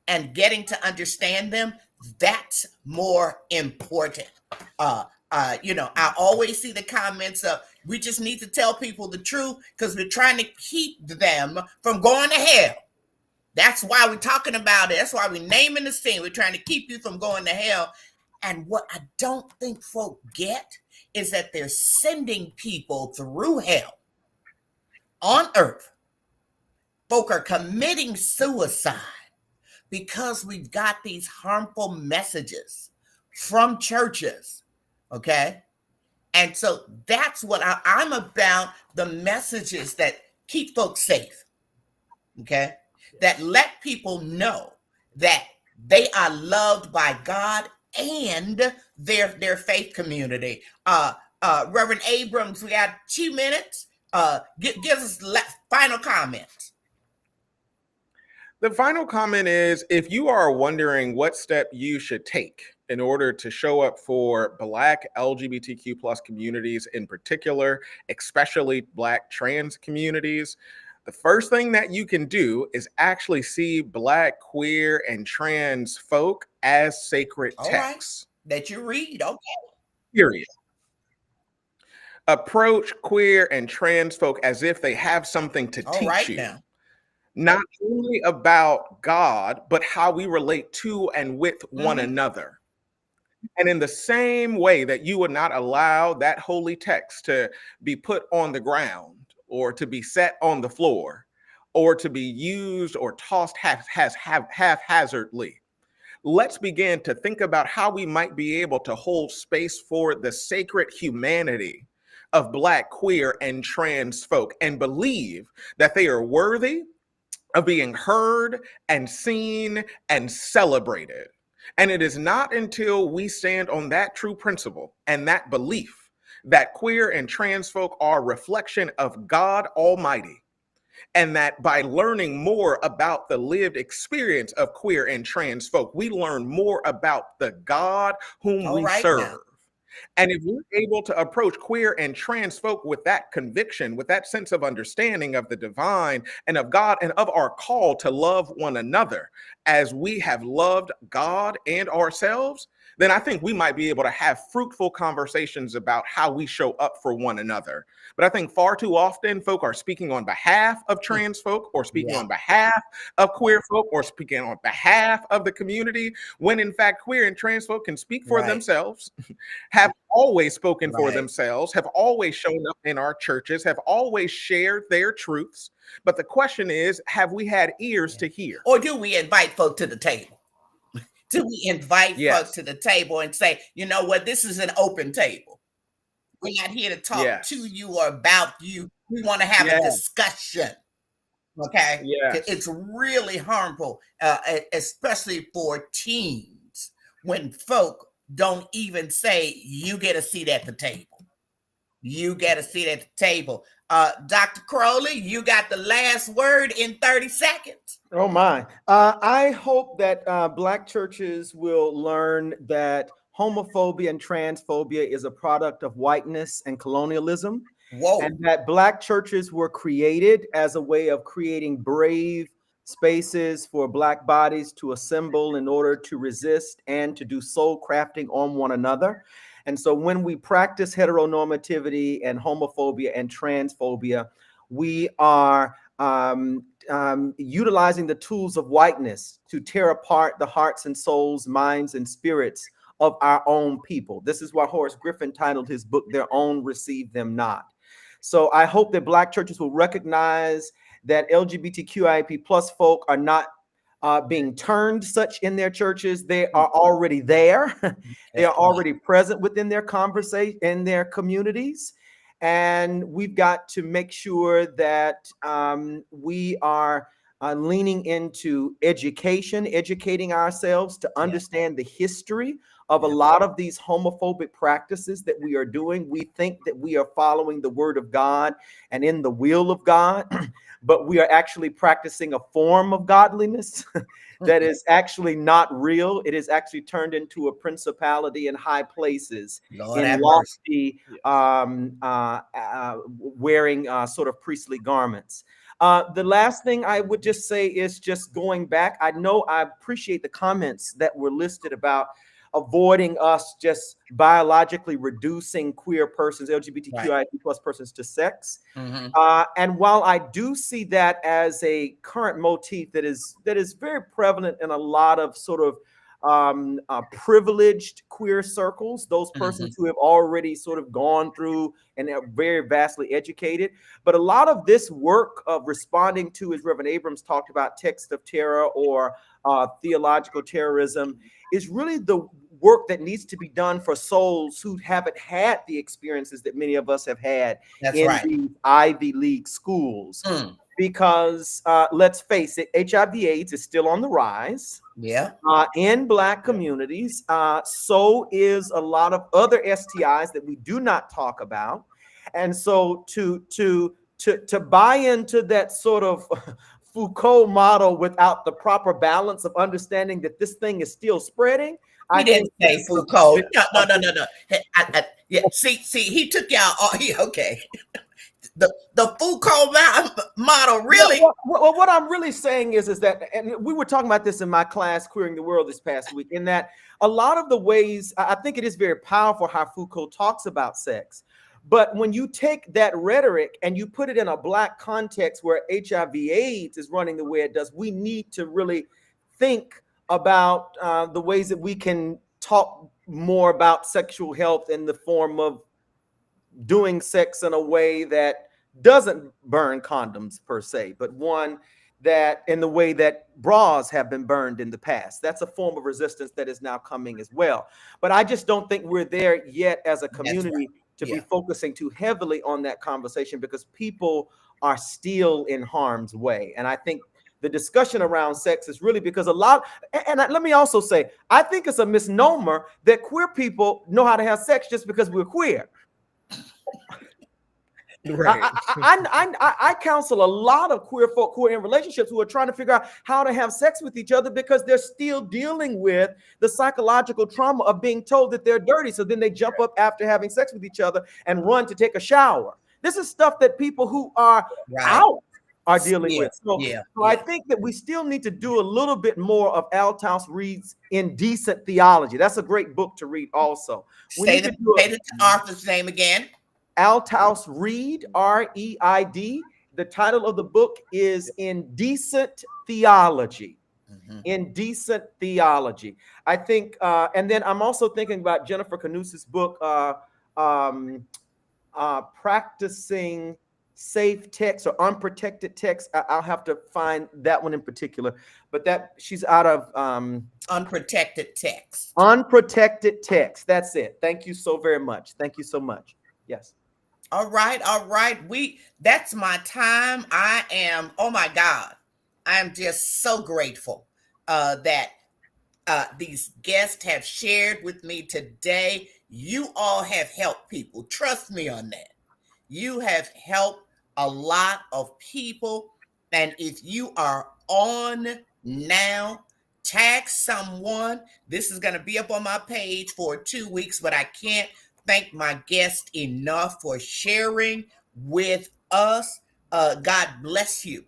and getting to understand them, that's more important. I always see the comments of, we just need to tell people the truth because we're trying to keep them from going to hell. That's why we're talking about it. That's why we're naming the scene. We're trying to keep you from going to hell. And what I don't think folk get is that they're sending people through hell on earth. Folk are committing suicide because we've got these harmful messages from churches, okay? And so that's what I'm about, the messages that keep folks safe, okay? That let people know that they are loved by God and their faith community. Reverend Abrams, we got 2 minutes. Give us final comments. The final comment is, if you are wondering what step you should take in order to show up for Black LGBTQ plus communities in particular, especially Black trans communities, the first thing that you can do is actually see Black, queer, and trans folk as sacred texts. Right. That you read, okay. Period. Approach queer and trans folk as if they have something to teach you. Now. Not only about God, but how we relate to and with one another. And in the same way that you would not allow that holy text to be put on the ground or to be set on the floor or to be used or tossed haphazardly, let's begin to think about how we might be able to hold space for the sacred humanity of Black, queer, and trans folk and believe that they are worthy of being heard and seen and celebrated. And it is not until we stand on that true principle and that belief that queer and trans folk are a reflection of God Almighty, and that by learning more about the lived experience of queer and trans folk, we learn more about the God whom we serve. Now. And if we're able to approach queer and trans folk with that conviction, with that sense of understanding of the divine and of God and of our call to love one another as we have loved God and ourselves, then I think we might be able to have fruitful conversations about how we show up for one another. But I think far too often folk are speaking on behalf of trans folk or speaking on behalf of queer folk or speaking on behalf of the community, when in fact queer and trans folk can speak for themselves, have always spoken for themselves, have always shown up in our churches, have always shared their truths. But the question is, have we had ears to hear? Or do we invite folk to the table? Do we invite folks to the table and say, you know what, this is an open table. We're not here to talk to you or about you. We want to have a discussion. Okay, Yes. it's really harmful, especially for teens, when folk don't even say you get a seat at the table. You get a seat at the table. Dr. Crowley, you got the last word in 30 seconds. Oh my. I hope that Black churches will learn that homophobia and transphobia is a product of whiteness and colonialism, Whoa. and that Black churches were created as a way of creating brave spaces for Black bodies to assemble in order to resist and to do soul crafting on one another. And so when we practice heteronormativity and homophobia and transphobia, we are utilizing the tools of whiteness to tear apart the hearts and souls, minds and spirits of our own people. This is why Horace Griffin titled his book, Their Own Receive Them Not. So I hope that Black churches will recognize that LGBTQIAP plus folk are not being turned such in their churches. They are already there. They are already present within their conversation, in their communities. And we've got to make sure that we are leaning into education, educating ourselves to understand the history of a lot of these homophobic practices that we are doing. We think that we are following the word of God and in the will of God, but we are actually practicing a form of godliness that is actually not real. It is actually turned into a principality in high places, Lord in lofty, wearing sort of priestly garments. The last thing I would just say is just going back. I know I appreciate the comments that were listed about avoiding us just biologically reducing queer persons, LGBTQIA plus persons to sex. And while I do see that as a current motif that is very prevalent in a lot of sort of privileged queer circles, those persons who have already sort of gone through and are very vastly educated. But a lot of this work of responding to, as Reverend Abrams talked about, text of terror or theological terrorism, is really the work that needs to be done for souls who haven't had the experiences that many of us have had these Ivy League schools. Because let's face it, HIV/AIDS is still on the rise. In Black communities. So is a lot of other STIs that we do not talk about. And so to buy into that sort of Foucault model without the proper balance of understanding that this thing is still spreading. He didn't say Foucault. No. See, he took y'all. Okay. The Foucault model, really? Well, what I'm really saying is that, and we were talking about this in my class, Queering the World, this past week, in that a lot of the ways, I think it is very powerful how Foucault talks about sex. But when you take that rhetoric and you put it in a Black context where HIV/AIDS is running the way it does, we need to really think about the ways that we can talk more about sexual health in the form of doing sex in a way that doesn't burn condoms per se, but one that in the way that bras have been burned in the past. That's a form of resistance that is now coming as well. But I just don't think we're there yet as a community to be focusing too heavily on that conversation, because people are still in harm's way. And I think the discussion around sex is really because let me also say, I think it's a misnomer that queer people know how to have sex just because we're queer. I counsel a lot of queer folk who are in relationships who are trying to figure out how to have sex with each other because they're still dealing with the psychological trauma of being told that they're dirty. So then they jump up after having sex with each other and run to take a shower. This is stuff that people who are out are dealing with. So I think that we still need to do a little bit more of Althouse Reid's Indecent Theology. That's a great book to read also. Say the author's name again. Althouse Reid, R-E-I-D. The title of the book is Indecent Theology. Indecent Theology. I think, and then I'm also thinking about Jennifer Canuse's book, Practicing Safe Text or Unprotected Text. I'll have to find that one in particular, but that she's out of Unprotected Text. Unprotected Text. That's it. Thank you so very much. Thank you so much. Yes. All right, all right. That's my time. Oh my God, I am just so grateful that these guests have shared with me today. You all have helped people. Trust me on that. You have helped a lot of people. And if you are on now, tag someone. This is going to be up on my page for 2 weeks, but I can't thank my guest enough for sharing with us. God bless you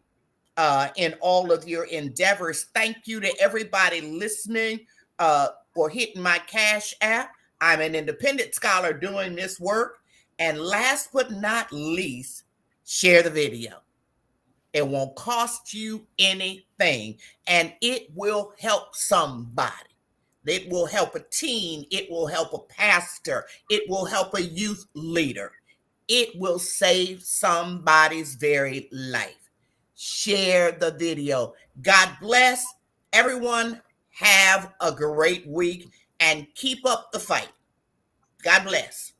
in all of your endeavors. Thank you to everybody listening for hitting my Cash App. I'm an independent scholar doing this work. And last but not least, share the video. It won't cost you anything, and it will help somebody. It will help a teen. It will help a pastor. It will help a youth leader. It will save somebody's very life. Share the video. God bless everyone. Have a great week and keep up the fight. God bless.